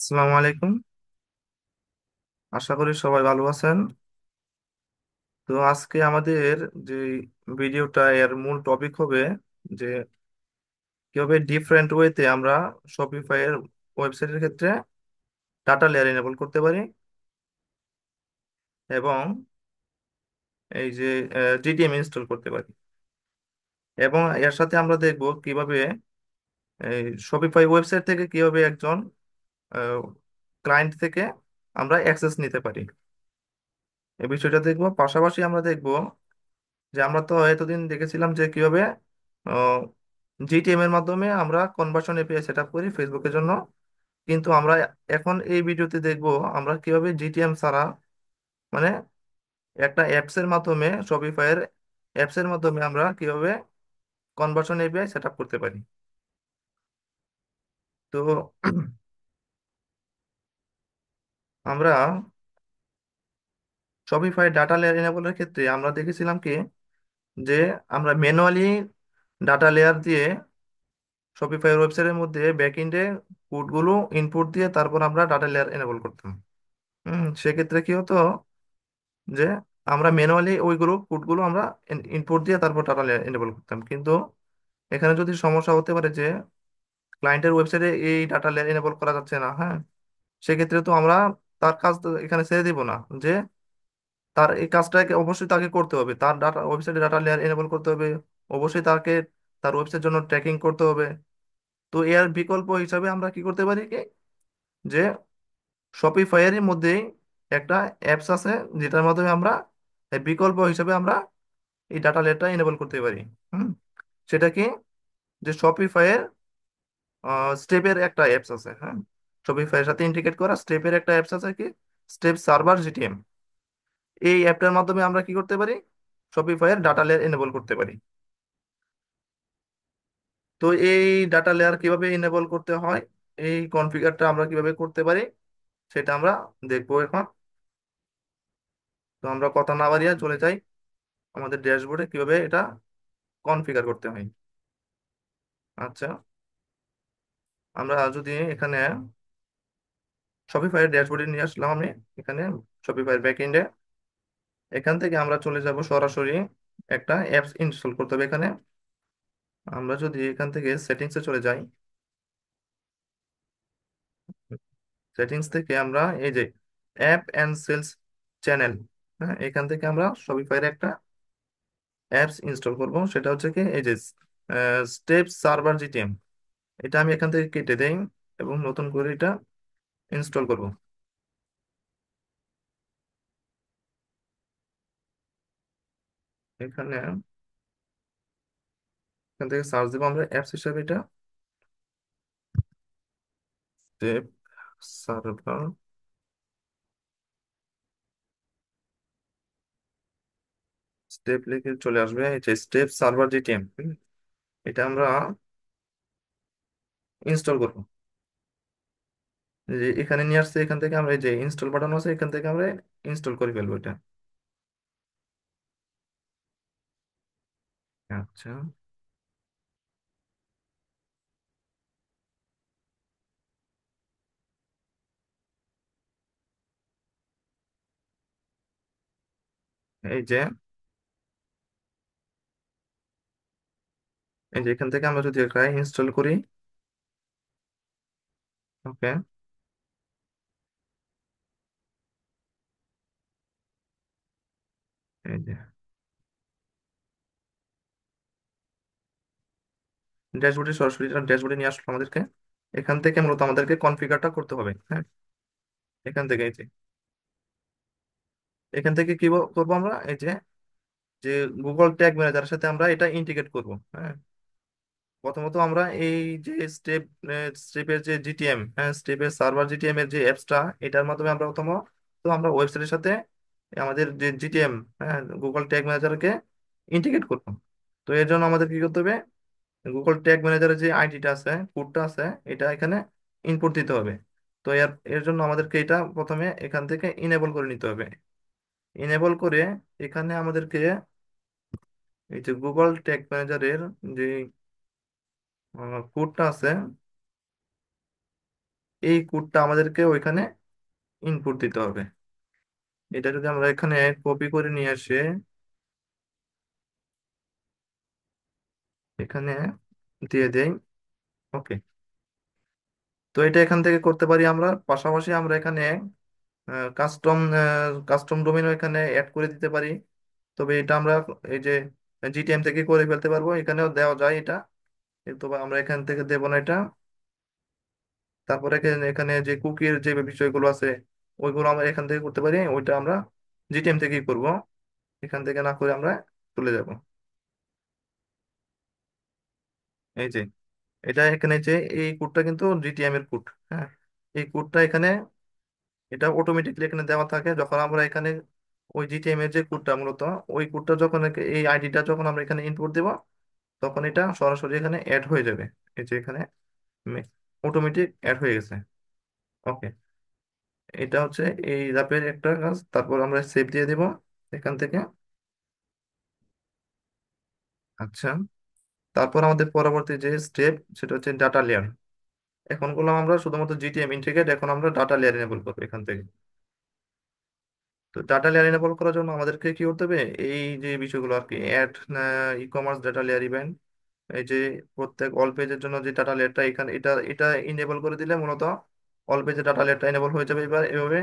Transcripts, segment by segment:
আসসালামু আলাইকুম। আশা করি সবাই ভালো আছেন। তো আজকে আমাদের যে ভিডিওটা এর মূল টপিক হবে যে কিভাবে ডিফারেন্ট ওয়েতে আমরা শপিফাই এর ওয়েবসাইটের ক্ষেত্রে ডাটা লেয়ার এনেবল করতে পারি এবং এই যে জিটিএম ইনস্টল করতে পারি। এবং এর সাথে আমরা দেখব কিভাবে এই শপিফাই ওয়েবসাইট থেকে কিভাবে একজন ক্লায়েন্ট থেকে আমরা অ্যাক্সেস নিতে পারি, এই বিষয়টা দেখব। পাশাপাশি আমরা দেখব যে আমরা তো এতদিন দেখেছিলাম যে কিভাবে জিটিএম এর মাধ্যমে আমরা কনভার্সন এপিআই সেট আপ করি ফেসবুকের জন্য, কিন্তু আমরা এখন এই ভিডিওতে দেখব আমরা কিভাবে জিটিএম ছাড়া, মানে একটা অ্যাপস এর মাধ্যমে, শপিফাই এর অ্যাপস এর মাধ্যমে আমরা কিভাবে কনভার্সন এপিআই সেট আপ করতে পারি। তো আমরা শপিফাই ডাটা লেয়ার এনেবলের ক্ষেত্রে আমরা দেখেছিলাম কি যে আমরা ম্যানুয়ালি ডাটা লেয়ার দিয়ে শপিফাই ওয়েবসাইটের মধ্যে ব্যাকএন্ডে কোডগুলো ইনপুট দিয়ে তারপর আমরা ডাটা লেয়ার এনেবল করতাম। সেক্ষেত্রে কি হতো যে আমরা ম্যানুয়ালি ওইগুলো কোডগুলো আমরা ইনপুট দিয়ে তারপর ডাটা লেয়ার এনেবল করতাম, কিন্তু এখানে যদি সমস্যা হতে পারে যে ক্লায়েন্টের ওয়েবসাইটে এই ডাটা লেয়ার এনেবল করা যাচ্ছে না, হ্যাঁ, সেক্ষেত্রে তো আমরা তার কাজ তো এখানে ছেড়ে দিব না, যে তার এই কাজটাকে অবশ্যই তাকে করতে হবে, তার ডাটা ওয়েবসাইটে ডাটা লেয়ার এনেবল করতে হবে, অবশ্যই তাকে তার ওয়েবসাইটের জন্য ট্র্যাকিং করতে হবে। তো এর বিকল্প হিসাবে আমরা কি করতে পারি কি যে শপিফাই এর মধ্যেই একটা অ্যাপস আছে যেটার মাধ্যমে আমরা এই বিকল্প হিসাবে আমরা এই ডাটা লেয়ারটা এনেবল করতে পারি। হুম সেটা কি যে শপিফাই এর স্টেপের একটা অ্যাপস আছে, হ্যাঁ, শপিফাই এর সাথে ইন্টিগ্রেট করা স্টেপের একটা অ্যাপস আছে কি স্টেপ সার্ভার জিটিএম। এই অ্যাপটার মাধ্যমে আমরা কি করতে পারি শপিফাই এর ডাটা লেয়ার এনেবল করতে পারি। তো এই ডাটা লেয়ার কিভাবে এনেবল করতে হয়, এই কনফিগারটা আমরা কিভাবে করতে পারি সেটা আমরা দেখবো এখন। তো আমরা কথা না বাড়িয়ে চলে যাই আমাদের ড্যাশবোর্ডে কিভাবে এটা কনফিগার করতে হয়। আচ্ছা, আমরা যদি এখানে শপিফাই ড্যাশবোর্ডে নিয়ে আসলাম আমি, এখানে শপিফাই ব্যাকএন্ডে, এখান থেকে আমরা চলে যাব সরাসরি একটা অ্যাপস ইনস্টল করতে হবে এখানে। আমরা যদি এখান থেকে সেটিংসে চলে যাই, সেটিংস থেকে আমরা এই যে অ্যাপ অ্যান্ড সেলস চ্যানেল, হ্যাঁ, এখান থেকে আমরা শপিফাইয়ের একটা অ্যাপস ইনস্টল করব, সেটা হচ্ছে কি এই যে স্টেপ সার্ভার জিটিএম। এটা আমি এখান থেকে কেটে দেই এবং নতুন করে এটা ইনস্টল করব। এখানে এখান থেকে সার্চ দেবো আমরা অ্যাপস হিসাবে এটা স্টেপ সার্ভার। স্টেপ লিখে চলে আসবে এই যে স্টেপ সার্ভার জিটিএম, এটা আমরা ইনস্টল করবো। এই যে এখানে নিয়ে আসছে, এখান থেকে আমরা এই যে ইনস্টল বাটন আছে, এখান থেকে আমরা ইনস্টল করে ফেলবো এটা। আচ্ছা, এই যে এখান থেকে আমরা যদি এটা ইনস্টল করি, ওকে, এই যে ড্যাশবোর্ডে সরাসরি ড্যাশবোর্ডে নিয়ে আসলো আমাদেরকে। এখান থেকে মূলত আমাদেরকে কনফিগারটা করতে হবে, হ্যাঁ, এখান থেকে এই যে এখান থেকে কি করবো আমরা এই যে যে গুগল ট্যাগ ম্যানেজারের সাথে আমরা এটা ইন্টিগ্রেট করব, হ্যাঁ। প্রথমত আমরা এই যে স্টেপের যে জিটিএম, হ্যাঁ, স্টেপের সার্ভার জিটিএম এর যে অ্যাপসটা, এটার মাধ্যমে আমরা প্রথম তো আমরা ওয়েবসাইটের সাথে আমাদের যে জিটিএম, হ্যাঁ, গুগল ট্যাগ ম্যানেজারকে ইন্টিগ্রেট করব। তো এর জন্য আমাদের কি করতে হবে, গুগল ট্যাগ ম্যানেজারের যে আইডিটা আছে, কোডটা আছে, এটা এখানে ইনপুট দিতে হবে। তো এর এর জন্য আমাদেরকে এটা প্রথমে এখান থেকে ইনেবল করে নিতে হবে। ইনেবল করে এখানে আমাদেরকে এই যে গুগল ট্যাগ ম্যানেজারের যে কোডটা আছে, এই কোডটা আমাদেরকে ওইখানে ইনপুট দিতে হবে। এটা যদি আমরা এখানে কপি করে নিয়ে আসি, এখানে দিয়ে দেই। ওকে। তো এটা এখান থেকে করতে পারি আমরা। পাশাপাশি আমরা এখানে কাস্টম কাস্টম ডোমেইনও এখানে অ্যাড করে দিতে পারি। তবে এটা আমরা এই যে জিটিএম থেকে করে ফেলতে পারবো, এখানেও দেওয়া যায় এটা, কিন্তু আমরা এখান থেকে দেবো না এটা। তারপরে এখানে এখানে যে কুকির যে বিষয়গুলো আছে ওইগুলো আমরা এখান থেকে করতে পারি, ওইটা আমরা জিটিএম থেকেই করব। এখান থেকে না করে আমরা চলে যাব। এই যে এটা এখানে যে এই কোডটা কিন্তু জিটিএম এর কোড। হ্যাঁ, এই কোডটা এখানে এটা অটোমেটিকলি এখানে দেওয়া থাকে। যখন আমরা এখানে ওই জিটিএম এর যে কোডটা মূলত, ওই কোডটা যখন এই আইডিটা যখন আমরা এখানে ইনপুট দেব, তখন এটা সরাসরি এখানে অ্যাড হয়ে যাবে। এই যে এখানে অটোমেটিক অ্যাড হয়ে গেছে। ওকে। এটা হচ্ছে এই ধাপের একটা কাজ। তারপর আমরা সেভ দিয়ে দেব এখান থেকে। আচ্ছা, তারপর আমাদের পরবর্তী যে স্টেপ সেটা হচ্ছে ডাটা লেয়ার। এখন করলাম আমরা শুধুমাত্র জিটিএম ইন্টিগ্রেট, এখন আমরা ডাটা লেয়ার এনেবল করবো এখান থেকে। তো ডাটা লেয়ার এনেবল করার জন্য আমাদেরকে কি করতে হবে, এই যে বিষয়গুলো আর কি, add e commerce data layer event, এই যে প্রত্যেক অল পেজের জন্য যে ডাটা লেয়ারটা এখানে এটা এটা ইনেবল করে দিলে মূলত অল পেজে ডাটা লেয়ারটা এনেবল হয়ে যাবে এবার এভাবে।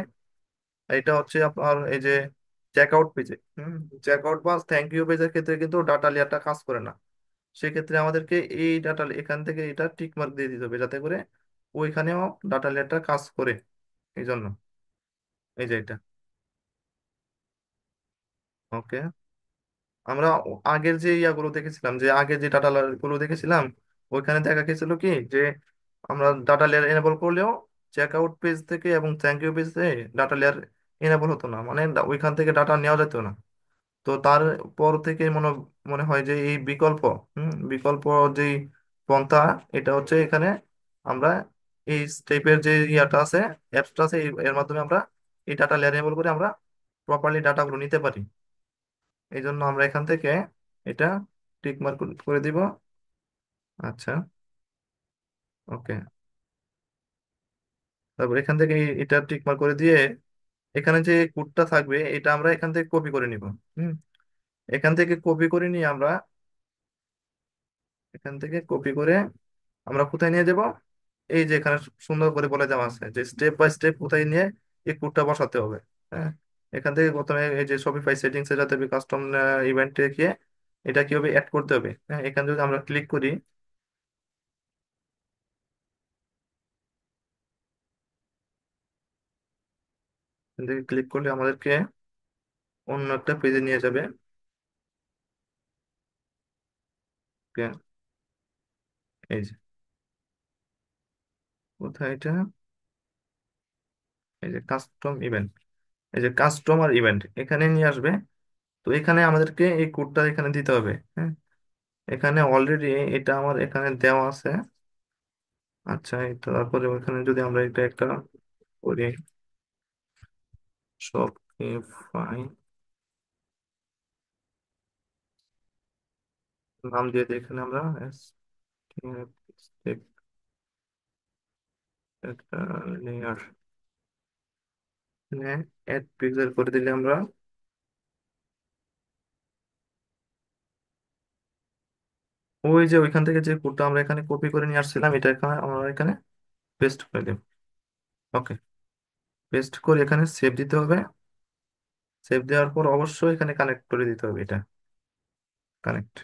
এটা হচ্ছে আপনার এই যে চেক আউট পেজে, চেক আউট বা থ্যাংক ইউ পেজের ক্ষেত্রে কিন্তু ডাটা লেয়ারটা কাজ করে না। সেক্ষেত্রে আমাদেরকে এই ডাটা এখান থেকে এটা টিক মার্ক দিয়ে দিতে হবে, যাতে করে ওইখানেও ডাটা লেয়ারটা কাজ করে। এই জন্য এই যে এটা। ওকে। আমরা আগের যে ইয়াগুলো দেখেছিলাম, যে আগের যে ডাটা গুলো দেখেছিলাম, ওইখানে দেখা গেছিল কি যে আমরা ডাটা লেয়ার এনেবল করলেও চেক আউট পেজ থেকে এবং থ্যাংক ইউ পেজ থেকে ডাটা লেয়ার এনেবল হতো না, মানে ওইখান থেকে ডাটা নেওয়া যেত না। তো তারপর থেকে মনে মনে হয় যে এই বিকল্প, বিকল্প যেই পন্থা, এটা হচ্ছে এখানে আমরা এই স্টেপের যে ইয়াটা আছে, অ্যাপসটা আছে, এর মাধ্যমে আমরা এই ডাটা লেয়ার এনেবল করে আমরা প্রপারলি ডাটাগুলো নিতে পারি। এই জন্য আমরা এখান থেকে এটা টিক মার্ক করে দিব। আচ্ছা। ওকে। তারপর এখান থেকে এটা টিক মার্ক করে দিয়ে এখানে যে কোডটা থাকবে এটা আমরা এখান থেকে কপি করে নিব। হুম। এখান থেকে কপি করে নিয়ে আমরা এখান থেকে কপি করে আমরা কোথায় নিয়ে যাব, এই যে এখানে সুন্দর করে বলে দেওয়া আছে যে স্টেপ বাই স্টেপ কোথায় নিয়ে এই কোডটা বসাতে হবে। হ্যাঁ, এখান থেকে প্রথমে এই যে শপিফাই সেটিংস এ যাতে কাস্টম ইভেন্টে গিয়ে এটা কিভাবে অ্যাড করতে হবে। হ্যাঁ, এখানে যদি আমরা ক্লিক করি, এখান থেকে ক্লিক করলে আমাদেরকে অন্য একটা পেজে নিয়ে যাবে। Okay, এই যে কোথায় এটা, এই যে কাস্টম ইভেন্ট, এই যে কাস্টমার ইভেন্ট এখানে নিয়ে আসবে। তো এখানে আমাদেরকে এই কোডটা এখানে দিতে হবে। হ্যাঁ, এখানে অলরেডি এটা আমার এখানে দেওয়া আছে। আচ্ছা, তারপরে ওখানে যদি আমরা এটা একটা করি, শপিফাই নাম দিয়ে দিই এখানে আমরা step একটা লেয়ার, এখানে অ্যাড পিক্সেল করে দিলে আমরা ওই যে ওইখান থেকে যে কোডটা আমরা এখানে কপি করে নিয়ে আসছিলাম এটা এখানে আমরা এখানে পেস্ট করে দেব। ওকে। পেস্ট করে এখানে সেভ দিতে হবে। সেভ দেওয়ার পর অবশ্যই এখানে কানেক্ট করে দিতে হবে এটা। কানেক্ট।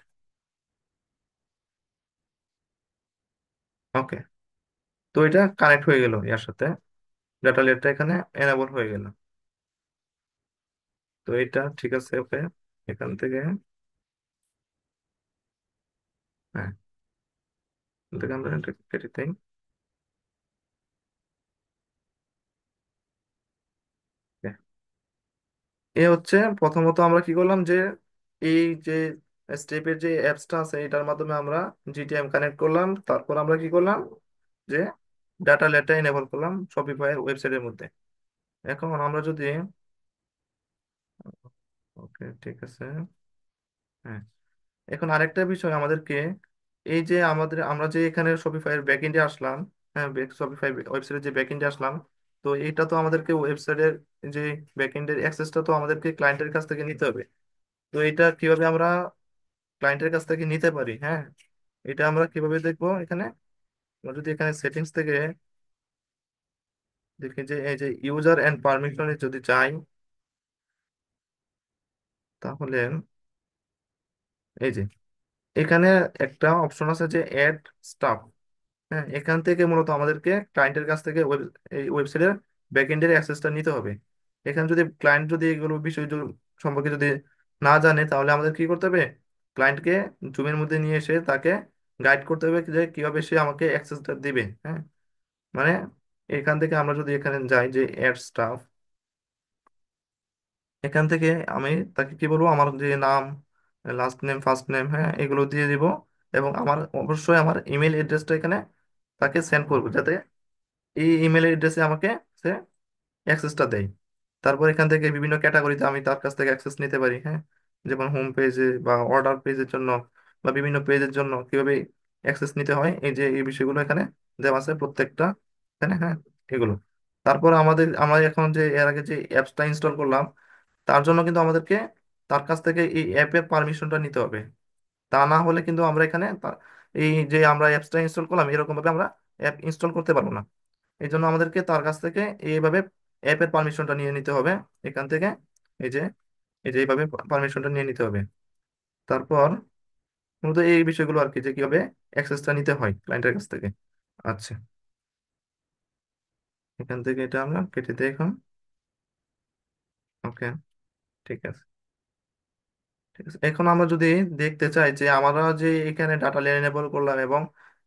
ওকে। তো এটা কানেক্ট হয়ে গেল এর সাথে, ডাটা লেয়ারটা এখানে এনাবল হয়ে গেল। তো এটা ঠিক আছে। ওকে। এখান থেকে হ্যাঁ, এখান থেকে আমরা এটা কেটে দিই। Okay, এ হচ্ছে প্রথমত আমরা কি করলাম যে এই যে স্টেপের যে অ্যাপসটা আছে এটার মাধ্যমে আমরা জিটিএম কানেক্ট করলাম। তারপর আমরা কি করলাম যে ডাটা লেয়ারটা এনেবল করলাম শপিফাই ওয়েবসাইটের মধ্যে। এখন আমরা যদি ওকে ঠিক আছে। হ্যাঁ, এখন আরেকটা বিষয় আমাদেরকে, এই যে আমরা যে এখানে শপিফাই এর ব্যাকএন্ডে আসলাম, হ্যাঁ, শপিফাই ওয়েবসাইটের যে ব্যাকএন্ডে আসলাম। তো এইটা তো আমাদেরকে ওয়েবসাইটের যে ব্যাকএন্ডের অ্যাক্সেসটা তো আমাদেরকে ক্লায়েন্টের কাছ থেকে নিতে হবে। তো এটা কিভাবে আমরা ক্লায়েন্টের কাছ থেকে নিতে পারি? হ্যাঁ, এটা আমরা কিভাবে দেখবো এখানে? আমরা যদি এখানে সেটিংস থেকে দেখি যে এই যে ইউজার এন্ড পারমিশনে যদি যাই, তাহলে এই যে এখানে একটা অপশন আছে যে অ্যাড স্টাফ। হ্যাঁ, এখান থেকে মূলত আমাদেরকে ক্লায়েন্টের কাছ থেকে এই ওয়েবসাইটের ব্যাকএন্ডের অ্যাক্সেসটা নিতে হবে। এখানে যদি ক্লায়েন্ট যদি এগুলো বিষয় সম্পর্কে যদি না জানে, তাহলে আমাদের কি করতে হবে? ক্লায়েন্টকে জুমের মধ্যে নিয়ে এসে তাকে গাইড করতে হবে যে কিভাবে সে আমাকে অ্যাক্সেসটা দিবে। হ্যাঁ, মানে এখান থেকে আমরা যদি এখানে যাই যে অ্যাড স্টাফ, এখান থেকে আমি তাকে কি বলবো, আমার যে নাম, লাস্ট নেম, ফার্স্ট নেম, হ্যাঁ, এগুলো দিয়ে দিব। এবং আমার অবশ্যই আমার ইমেল অ্যাড্রেসটা এখানে তাকে সেন্ড করবো, যাতে এই ইমেল অ্যাড্রেসে আমাকে সে অ্যাক্সেসটা দেয়। তারপর এখান থেকে বিভিন্ন ক্যাটাগরিতে আমি তার কাছ থেকে অ্যাক্সেস নিতে পারি। হ্যাঁ, যেমন হোম পেজে বা অর্ডার পেজের জন্য বা বিভিন্ন পেজের জন্য কিভাবে অ্যাক্সেস নিতে হয়, এই যে এই বিষয়গুলো এখানে দেওয়া আছে প্রত্যেকটা এখানে। হ্যাঁ, এগুলো। তারপর আমরা এখন যে এর আগে যে অ্যাপসটা ইনস্টল করলাম, তার জন্য কিন্তু আমাদেরকে তার কাছ থেকে এই অ্যাপের পারমিশনটা নিতে হবে। তা না হলে কিন্তু আমরা এখানে এই যে আমরা অ্যাপসটা ইনস্টল করলাম, এরকম ভাবে আমরা অ্যাপ ইনস্টল করতে পারবো না। এই জন্য আমাদেরকে তার কাছ থেকে এইভাবে অ্যাপের পারমিশনটা নিয়ে নিতে হবে এখান থেকে। এই যে এইভাবে পারমিশনটা নিয়ে নিতে হবে। তারপর মূলত এই বিষয়গুলো আর কি, যে কিভাবে অ্যাক্সেসটা নিতে হয় ক্লায়েন্টের কাছ থেকে। আচ্ছা, এখান থেকে এটা আমরা কেটে দিই এখন। ওকে, ঠিক আছে। ঠিক আছে, এখন আমরা যদি দেখতে চাই যে আমরা যে এখানে ডাটা এনেবল করলাম এবং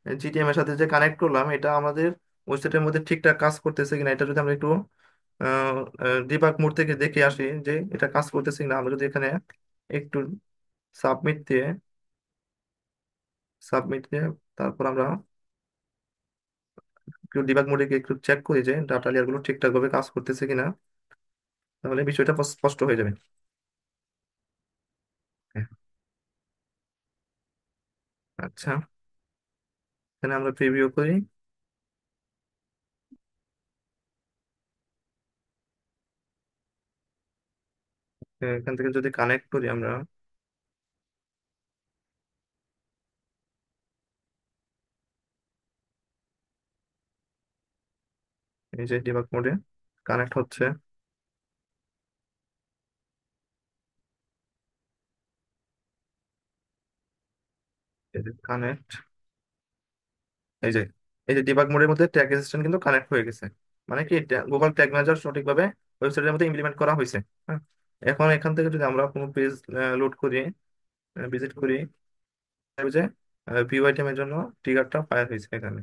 জিটিএম এর সাথে যে কানেক্ট করলাম, এটা আমাদের ওয়েবসাইটের মধ্যে ঠিকঠাক কাজ করতেছে কিনা, এটা যদি আমরা একটু ডিবাগ মোড থেকে দেখে আসি যে এটা কাজ করতেছে কিনা। আমরা যদি এখানে একটু সাবমিট দিয়ে সাবমিট দিয়ে তারপর আমরা একটু ডিবাগ মোডে গিয়ে একটু চেক করি যে ডাটা লেয়ার গুলো ঠিকঠাক ভাবে কাজ করতেছে কিনা, তাহলে বিষয়টা স্পষ্ট হয়ে যাবে। হ্যাঁ, আচ্ছা, এখানে আমরা প্রিভিউ করি। এখান থেকে যদি কানেক্ট করি আমরা, এই যে ডিবাগ মোডে কানেক্ট হচ্ছে। এই যে কানেক্ট, এই যে ডিবাগ মোডের মধ্যে ট্যাগ অ্যাসিস্ট্যান্ট কিন্তু কানেক্ট হয়ে গেছে। মানে কি, গুগল ট্যাগ ম্যানেজার সঠিকভাবে ওয়েবসাইটের মধ্যে ইমপ্লিমেন্ট করা হয়েছে। হ্যাঁ, এখন এখান থেকে যদি আমরা কোনো পেজ লোড করি, ভিজিট করি, দেখবে যে ভিউ আইটেমের জন্য ট্রিগারটা ফায়ার হয়েছে এখানে।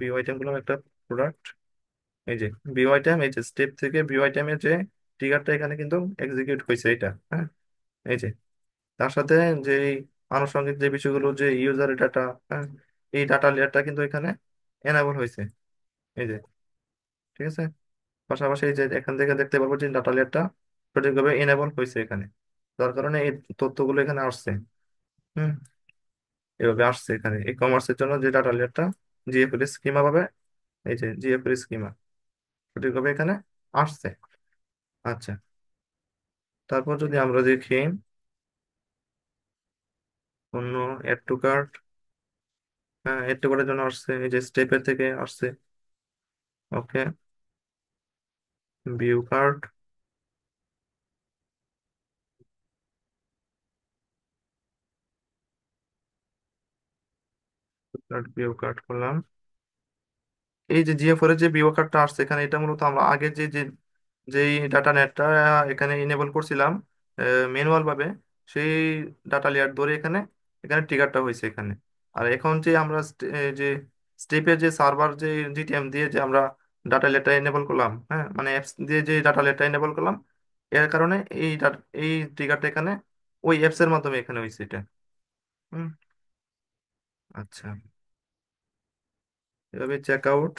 ভিউ আইটেম গুলো একটা প্রোডাক্ট। এই যে ভিউ আইটেম, এই যে স্টেপ থেকে ভিউ আইটেমের যে ট্রিগারটা এখানে কিন্তু এক্সিকিউট হয়েছে এটা। হ্যাঁ, এই যে তার সাথে যে এই আনুষঙ্গিক যে বিষয়গুলো, যে ইউজার ডাটা, হ্যাঁ, এই ডাটা লেয়ারটা কিন্তু এখানে এনাবল হয়েছে। এই যে, ঠিক আছে। পাশাপাশি এই যে এখান থেকে দেখতে পারবো যে ডাটা লেয়ারটা সঠিকভাবে এনাবল হয়েছে এখানে, যার কারণে এই তথ্যগুলো এখানে আসছে। হুম, এভাবে আসছে এখানে ই কমার্সের জন্য যে ডাটা লেয়ারটা জিএফএল স্কিমা পাবে। এই যে জিএফএল স্কিমা সঠিকভাবে এখানে আসছে। আচ্ছা, তারপর যদি আমরা দেখি অন্য এড টু কার্ট, হ্যাঁ, এড টু কার্টের জন্য আসছে, এই যে স্টেপের থেকে আসছে। ওকে, ভিউ কার্ট, ভিউ কার্ট করলাম। এই যে জিএফআর এর যে ভিউ কার্ডটা আসছে এখানে, এটা মূলত আমরা আগে যেই ডাটা নেটটা এখানে ইনেবল করছিলাম ম্যানুয়াল ভাবে, সেই ডাটা লেয়ার ধরে এখানে এখানে ট্রিগারটা হয়েছে এখানে। আর এখন যে আমরা যে স্টেপের যে সার্ভার যে জিটিএম দিয়ে যে আমরা ডাটা লেয়ারটা এনেবল করলাম, হ্যাঁ, মানে অ্যাপস দিয়ে যে ডাটা লেয়ারটা এনেবল করলাম, এর কারণে এই ট্রিগারটা এখানে ওই অ্যাপস এর মাধ্যমে এখানে হয়েছে এটা। হুম, আচ্ছা, এভাবে চেক আউট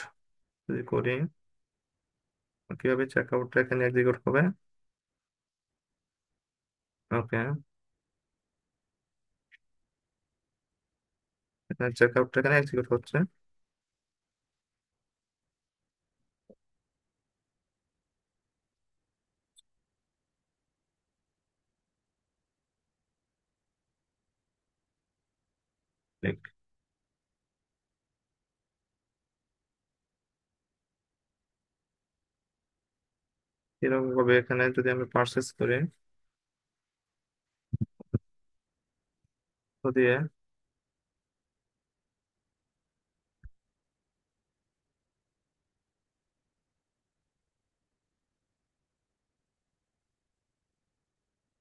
যদি করি, কিভাবে চেক আউটটা এখানে এক্সিকিউট হবে? ওকে, চেক আউটটা এখানে এক্সিকিউট হচ্ছে। Click। এরকম ভাবে এখানে যদি আমি পারচেস করি তো দিয়ে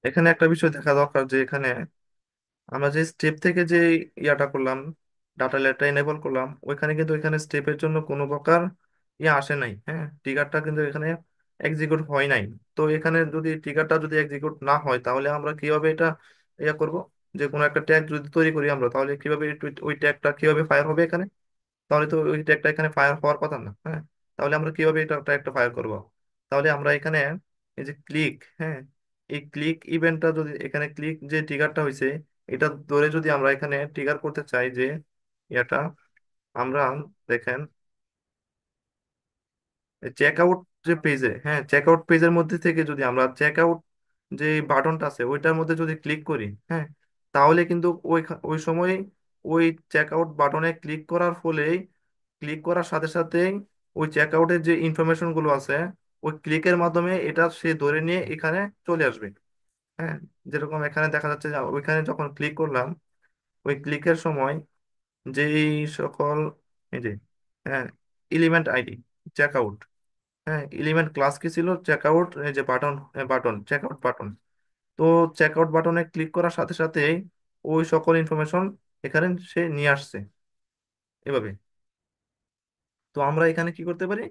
এখানে একটা বিষয় দেখা দরকার যে এখানে আমরা যে স্টেপ থেকে যে ইয়াটা করলাম, ডাটা লেয়ারটা এনেবল করলাম, ওইখানে কিন্তু ওইখানে স্টেপের জন্য কোনো প্রকার ইয়ে আসে নাই, হ্যাঁ, ট্রিগারটা কিন্তু এখানে এক্সিকিউট হয় নাই। তো এখানে যদি ট্রিগারটা যদি এক্সিকিউট না হয় তাহলে আমরা কিভাবে এটা ইয়া করব? যে কোনো একটা ট্যাগ যদি তৈরি করি আমরা, তাহলে কিভাবে ওই ট্যাগটা কিভাবে ফায়ার হবে এখানে? তাহলে তো ওই ট্যাগটা এখানে ফায়ার হওয়ার কথা না, হ্যাঁ। তাহলে আমরা কিভাবে এটা ট্যাগটা ফায়ার করব? তাহলে আমরা এখানে এই যে ক্লিক, হ্যাঁ, এই ক্লিক ইভেন্টটা যদি এখানে ক্লিক যে ট্রিগারটা হয়েছে এটা ধরে যদি আমরা এখানে ট্রিগার করতে চাই যে এটা আমরা দেখেন চেক আউট যে পেজে, হ্যাঁ, চেক আউট পেজের মধ্যে থেকে যদি আমরা চেক আউট যে বাটনটা আছে ওইটার মধ্যে যদি ক্লিক করি, হ্যাঁ, তাহলে কিন্তু ওই ওই সময় ওই চেক আউট বাটনে ক্লিক করার ফলেই, ক্লিক করার সাথে সাথেই ওই চেক আউটের যে ইনফরমেশন গুলো আছে ওই ক্লিকের মাধ্যমে এটা সে ধরে নিয়ে এখানে চলে আসবে, হ্যাঁ। যেরকম এখানে দেখা যাচ্ছে যে ওইখানে যখন ক্লিক করলাম ওই ক্লিকের সময় যেই সকল এই যে, হ্যাঁ, এলিমেন্ট আইডি, চেক আউট, হ্যাঁ, এলিমেন্ট ক্লাস কি ছিল চেক আউট, এই যে button, button check out button. তো চেক আউট বাটনে ক্লিক করার সাথে সাথেই ওই সকল ইনফরমেশন এখানে সে নিয়ে আসছে এভাবে। তো আমরা এখানে কি করতে পারি?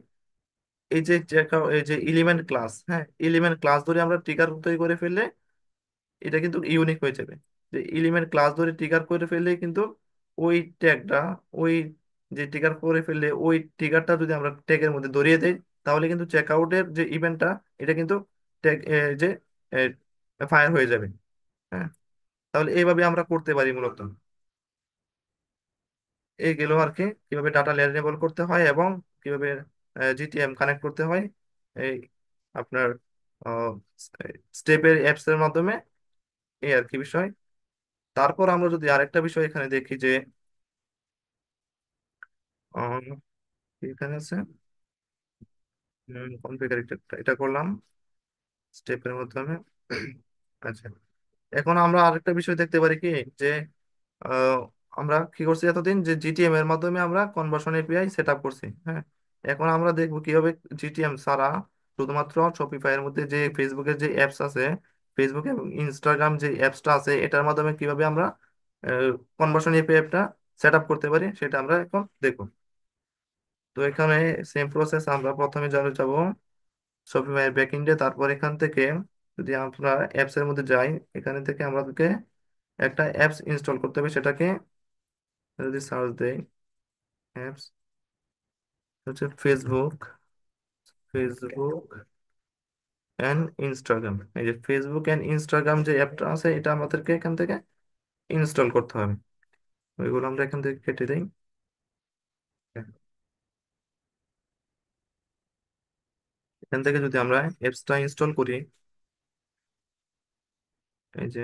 এই যে চেক এই যে এলিমেন্ট ক্লাস, হ্যাঁ, এলিমেন্ট ক্লাস ধরে আমরা ট্রিগার তৈরি করে ফেললে এটা কিন্তু ইউনিক হয়ে যাবে। যে এলিমেন্ট ক্লাস ধরে ট্রিগার করে ফেললে কিন্তু ওই ট্যাগটা, ওই যে ট্রিগার করে ফেললে ওই ট্রিগারটা যদি আমরা ট্যাগের মধ্যে ধরিয়ে দেই তাহলে কিন্তু চেক আউটের যে ইভেন্টটা এটা কিন্তু ট্যাগ যে ফায়ার হয়ে যাবে, হ্যাঁ। তাহলে এইভাবে আমরা করতে পারি মূলত। এই গেল আর কি কিভাবে ডাটা লেয়ার এনেবল করতে হয় এবং কিভাবে জিটিএম কানেক্ট করতে হয় এই আপনার স্টেপের অ্যাপস এর মাধ্যমে, এই আর কি বিষয়। তারপর আমরা যদি আরেকটা বিষয় এখানে দেখি যে আহ, এখানে আছে কনফিগার, এটা করলাম স্টেপের মাধ্যমে। আচ্ছা, এখন আমরা আরেকটা বিষয় দেখতে পারি কি যে আহ, আমরা কি করছি এতদিন যে জিটিএম এর মাধ্যমে আমরা কনভার্সন এপিআই সেট আপ করছি, হ্যাঁ। এখন আমরা দেখবো কিভাবে জিটিএম ছাড়া শুধুমাত্র শপিফাই এর মধ্যে যে ফেসবুকের যে অ্যাপস আছে, ফেসবুক এবং ইনস্টাগ্রাম যে অ্যাপসটা আছে এটার মাধ্যমে কিভাবে আমরা কনভার্সন এপিআইটা সেট আপ করতে পারি সেটা আমরা এখন দেখবো। তো এখানে সেম প্রসেস, আমরা প্রথমে যাবে যাব শপিফাই ব্যাকএন্ডে, তারপর এখান থেকে যদি আমরা অ্যাপস এর মধ্যে যাই এখানে থেকে আমাদেরকে একটা অ্যাপস ইনস্টল করতে হবে, সেটাকে যদি সার্চ দেই অ্যাপস হচ্ছে ফেসবুক, ফেসবুক অ্যান্ড ইনস্টাগ্রাম। এই যে ফেসবুক অ্যান্ড ইনস্টাগ্রাম যে অ্যাপটা আছে এটা আমাদেরকে এখান থেকে ইনস্টল করতে হবে। ওইগুলো আমরা এখান থেকে কেটে দিই। এখান থেকে যদি আমরা অ্যাপসটা ইনস্টল করি, এই যে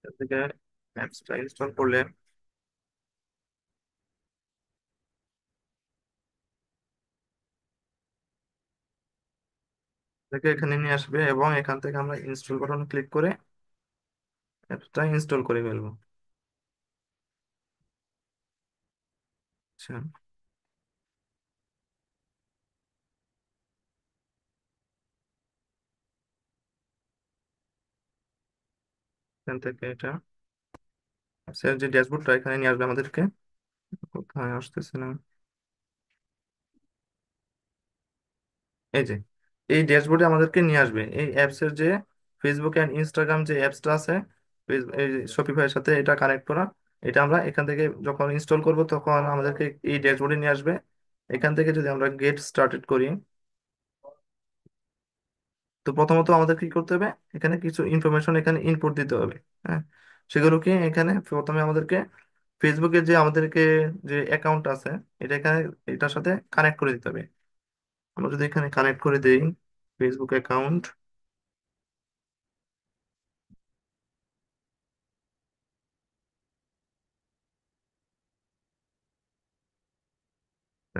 এখান থেকে অ্যাপসটা ইনস্টল করলে থেকে এখানে নিয়ে আসবে এবং এখান থেকে আমরা ইনস্টল বাটন ক্লিক করে অ্যাপসটা ইনস্টল করে ফেলবো। আচ্ছা, এখান থেকে এটা অ্যাপসের যে ড্যাশবোর্ডটা এখানে নিয়ে আসবে আমাদেরকে। কোথায় আসতেছে না? এই যে এই ড্যাশবোর্ডে আমাদেরকে নিয়ে আসবে এই অ্যাপসের যে ফেসবুক অ্যান্ড ইনস্টাগ্রাম যে অ্যাপসটা আছে, এই শপিফাইয়ের সাথে এটা কানেক্ট করা, এটা আমরা এখান থেকে যখন ইনস্টল করব তখন আমাদেরকে এই ড্যাশবোর্ডে নিয়ে আসবে। এখান থেকে যদি আমরা গেট স্টার্টেড করি, তো প্রথমত আমাদের কি করতে হবে, এখানে কিছু ইনফরমেশন এখানে ইনপুট দিতে হবে। হ্যাঁ, সেগুলোকে এখানে প্রথমে আমাদেরকে ফেসবুকের যে আমাদেরকে যে অ্যাকাউন্ট আছে, এটা এখানে এটার সাথে কানেক্ট করে দিতে হবে। আমরা যদি এখানে কানেক্ট করে দেই ফেসবুক অ্যাকাউন্ট,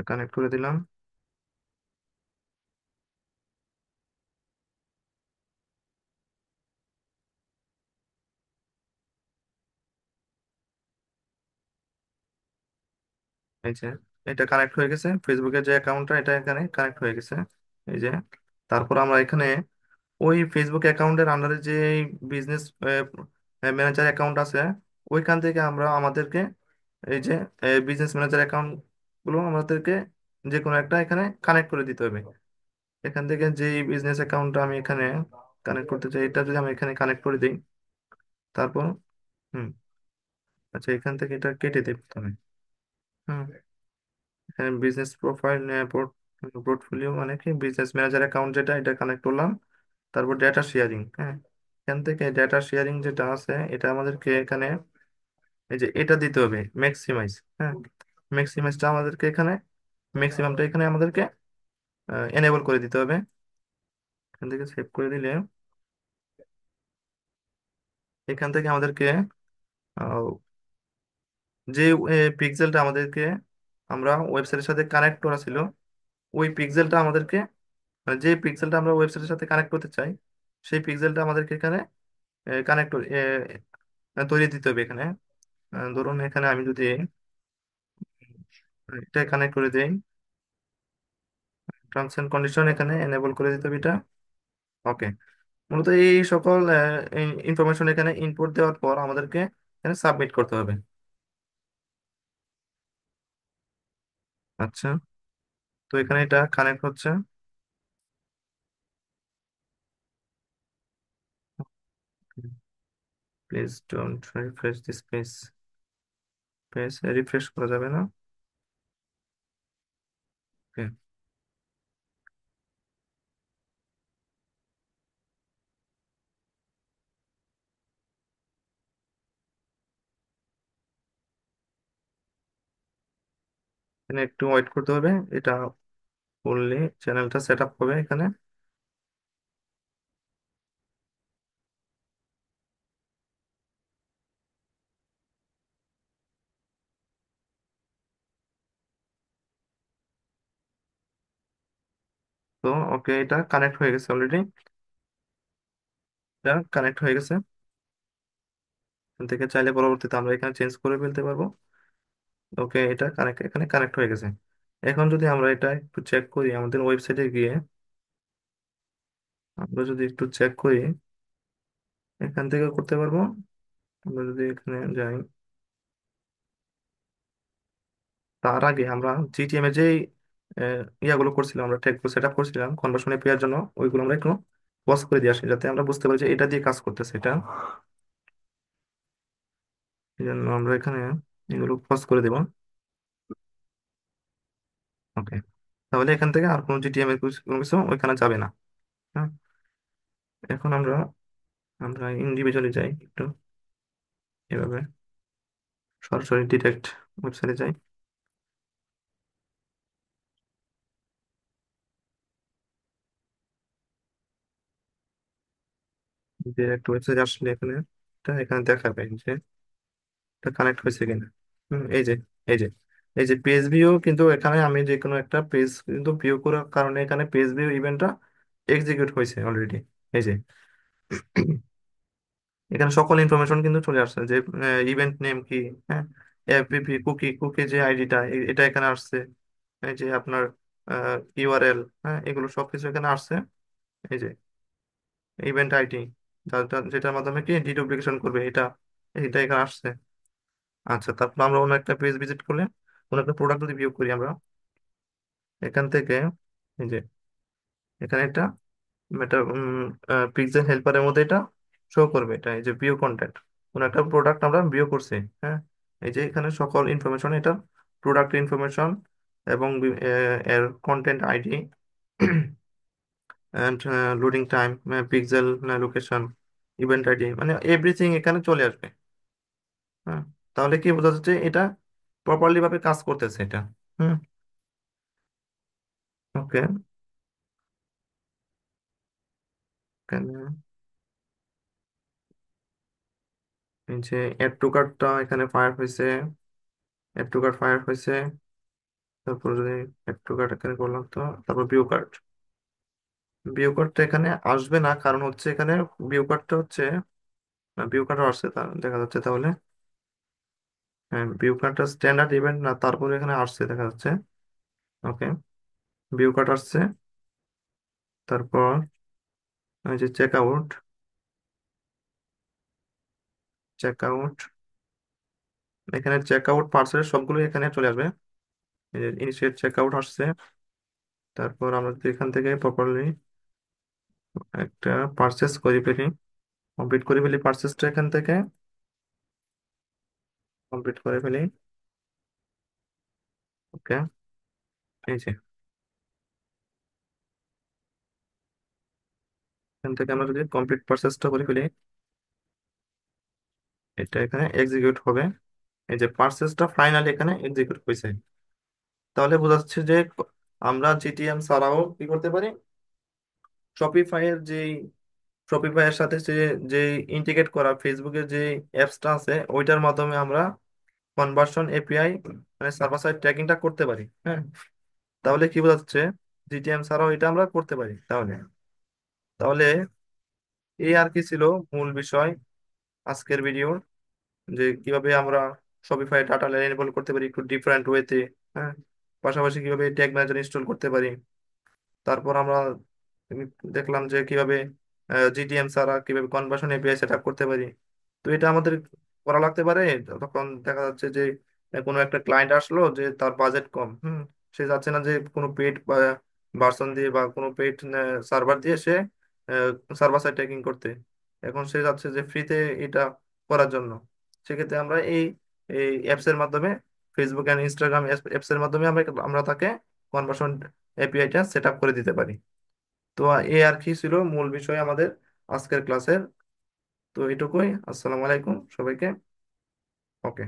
কানেক্ট করে দিলাম। এই যে এটা কানেক্ট হয়ে গেছে, ফেসবুকের যে অ্যাকাউন্টটা এটা এখানে কানেক্ট হয়ে গেছে। এই যে তারপর আমরা এখানে ওই ফেসবুক অ্যাকাউন্টের আন্ডারে যে বিজনেস ম্যানেজার অ্যাকাউন্ট আছে, ওইখান থেকে আমরা আমাদেরকে এই যে বিজনেস ম্যানেজার অ্যাকাউন্ট গুলো আমাদেরকে যে কোনো একটা এখানে কানেক্ট করে দিতে হবে। এখান থেকে যে বিজনেস অ্যাকাউন্টটা আমি এখানে কানেক্ট করতে চাই, এটা যদি আমি এখানে কানেক্ট করে দিই, তারপর হুম, আচ্ছা এখান থেকে এটা কেটে দিই প্রথমে। হুম, এখানে বিজনেস প্রোফাইল পোর্টফোলিও মানে কি বিজনেস ম্যানেজার অ্যাকাউন্ট যেটা, এটা কানেক্ট করলাম। তারপর ডেটা শেয়ারিং, হ্যাঁ, এখান থেকে ডেটা শেয়ারিং যেটা আছে এটা আমাদেরকে এখানে এই যে এটা দিতে হবে ম্যাক্সিমাইজ। হ্যাঁ, ম্যাক্সিমাইজটা আমাদেরকে এখানে ম্যাক্সিমামটা এখানে আমাদেরকে এনেবল করে দিতে হবে। এখান থেকে সেভ করে দিলে এখান থেকে আমাদেরকে আহ, যে পিক্সেলটা আমাদেরকে আমরা ওয়েবসাইটের সাথে কানেক্ট করা ছিল, ওই পিক্সেলটা আমাদেরকে মানে যে পিক্সেলটা আমরা ওয়েবসাইটের সাথে কানেক্ট করতে চাই, সেই পিক্সেলটা আমাদেরকে এখানে কানেক্ট তৈরি দিতে হবে এখানে। ধরুন এখানে আমি যদি এটা কানেক্ট করে দিই, টার্মস এন্ড কন্ডিশন এখানে এনেবল করে দিতে হবে এটা। ওকে, মূলত এই সকল ইনফরমেশন এখানে ইনপুট দেওয়ার পর আমাদেরকে এখানে সাবমিট করতে হবে। আচ্ছা, তো এখানে এটা কানেক্ট হচ্ছে। Please don't refresh this page refresh করা যাবে না। Okay, এখানে একটু ওয়েট করতে হবে। এটা করলে চ্যানেলটা সেট আপ হবে এখানে। তো ওকে, এটা কানেক্ট হয়ে গেছে অলরেডি। এটা কানেক্ট হয়ে গেছে। এখান থেকে চাইলে পরবর্তীতে আমরা এখানে চেঞ্জ করে ফেলতে পারবো। ওকে, এটা কানেক্ট এখানে কানেক্ট হয়ে গেছে। এখন যদি আমরা এটা একটু চেক করি আমাদের ওয়েবসাইটে গিয়ে, আমরা যদি একটু চেক করি এখান থেকে করতে পারবো। আমরা যদি এখানে যাই, তার আগে আমরা জিটিএম এর যে ইয়াগুলো করছিলাম, আমরা ট্যাগগুলো সেট আপ করছিলাম কনভার্সন এপিআই এর জন্য, ওইগুলো আমরা একটু পজ করে দিয়ে আসি যাতে আমরা বুঝতে পারি যে এটা দিয়ে কাজ করতেছে এটা। এই জন্য আমরা এখানে এগুলো পজ করে দেবো। ওকে, তাহলে এখান থেকে আর কোনো জিটিএম এর কোনো কিছু ওইখানে যাবে না। হ্যাঁ, এখন আমরা আমরা ইন্ডিভিজুয়ালি যাই একটু, এভাবে সরাসরি ডিরেক্ট ওয়েবসাইটে যাই। ডিরেক্ট ওয়েবসাইটে আসলে এখানে এটা এখানে দেখাবে যে এটা কানেক্ট হয়েছে কিনা। এই যে এই যে এই যে পেজ ভিউ, কিন্তু এখানে আমি যে কোনো একটা পেজ কিন্তু ভিউ করার কারণে এখানে পেজ ভিউ ইভেন্টটা এক্সিকিউট হয়েছে অলরেডি। এই যে এখানে সকল ইনফরমেশন কিন্তু চলে আসছে যে ইভেন্ট নেম কি, হ্যাঁ, এফবিপি কুকি কুকি যে আইডিটা এটা এখানে আসছে। এই যে আপনার ইউআরএল, হ্যাঁ, এগুলো সবকিছু এখানে আসছে। এই যে ইভেন্ট আইডি যেটার মাধ্যমে কি ডিডুপ্লিকেশন করবে এটা, এটা এখানে আসছে। আচ্ছা, তারপর আমরা অন্য একটা পেজ ভিজিট করলে, অন্য একটা প্রোডাক্ট যদি ভিউ করি আমরা এখান থেকে, এই যে এখানে একটা এটা পিক্সেল হেল্পারের মধ্যে এটা শো করবে, এটা এই যে ভিউ কন্টেন্ট, কোনো একটা প্রোডাক্ট আমরা ভিউ করছি। হ্যাঁ, এই যে এখানে সকল ইনফরমেশন এটা প্রোডাক্ট ইনফরমেশন এবং এর content ID and loading time, pixel location, event ID, মানে এভরিথিং এখানে চলে আসবে। হ্যাঁ, তাহলে কি বোঝা যাচ্ছে এটা প্রপারলি ভাবে কাজ করতেছে এটা। হুম। ওকে। এই যে এড টু কার্টটা এখানে ফায়ার হয়েছে, এড টু কার্ট ফায়ার হয়েছে। তারপর যদি এড টু কার্ট এখানে করলাম তো, তারপর ভিউ কার্ট, ভিউ কার্টটা এখানে আসবে না, কারণ হচ্ছে এখানে ভিউ কার্টটা হচ্ছে, ভিউ কার্টও আসছে তা দেখা যাচ্ছে তাহলে। হ্যাঁ, ভিউ কার্টটা স্ট্যান্ডার্ড ইভেন্ট না, তারপরে এখানে আসছে দেখা যাচ্ছে। ওকে, ভিউ কার্ট আসছে। তারপর এই যে চেক আউট, চেক আউট, এখানে চেক আউট পার্সেল সবগুলো এখানে চলে আসবে। ইনিশিয়েট চেক আউট আসছে। তারপর আমরা যদি এখান থেকে প্রপারলি একটা পারচেস করে ফেলি, কমপ্লিট করে ফেলি পারচেসটা এখান থেকে, কমপ্লিট করে ফেলি। ওকে, এই যে এখান থেকে আমরা যদি কমপ্লিট পারচেসটা করে ফেলি, এটা এখানে এক্সিকিউট হবে। এই যে পারচেসটা ফাইনালি এখানে এক্সিকিউট হয়েছে। তাহলে বোঝা যাচ্ছে যে আমরা জিটিএম ছাড়াও কি করতে পারি, শপিফাইয়ের যে, শপিফাইয়ের সাথে যে যে ইন্টিগ্রেট করা ফেসবুকের যে অ্যাপসটা আছে ওইটার মাধ্যমে আমরা কনভার্সন এপিআই মানে সার্ভার সাইড ট্র্যাকিংটা করতে পারি। হ্যাঁ, তাহলে কি বোঝা যাচ্ছে জিটিএম ছাড়াও এটা আমরা করতে পারি। তাহলে তাহলে এই আর কি ছিল মূল বিষয় আজকের ভিডিও, যে কিভাবে আমরা শপিফাই ডাটা এনেবল করতে পারি একটু ডিফারেন্ট ওয়েতে। হ্যাঁ, পাশাপাশি কিভাবে ট্যাগ ম্যানেজার ইনস্টল করতে পারি। তারপর আমরা দেখলাম যে কিভাবে জিটিএম ছাড়া কিভাবে কনভার্সন এপিআই সেট আপ করতে পারি। তো এটা আমাদের করা লাগতে পারে তখন দেখা যাচ্ছে যে কোনো একটা ক্লায়েন্ট আসলো যে তার বাজেট কম, সে যাচ্ছে না যে কোনো পেড ভার্সন দিয়ে বা কোনো পেড সার্ভার দিয়ে সে সার্ভার সাইড ট্র্যাকিং করতে, এখন সে যাচ্ছে যে ফ্রিতে এটা করার জন্য। সেক্ষেত্রে আমরা এই এই অ্যাপস এর মাধ্যমে, ফেসবুক অ্যান্ড ইনস্টাগ্রাম অ্যাপস এর মাধ্যমে আমরা আমরা তাকে কনভার্সন এপিআইটা সেট আপ করে দিতে পারি। তো এই আর কি ছিল মূল বিষয় আমাদের আজকের ক্লাসের। তো এটুকুই, আসসালামু আলাইকুম সবাইকে। ওকে।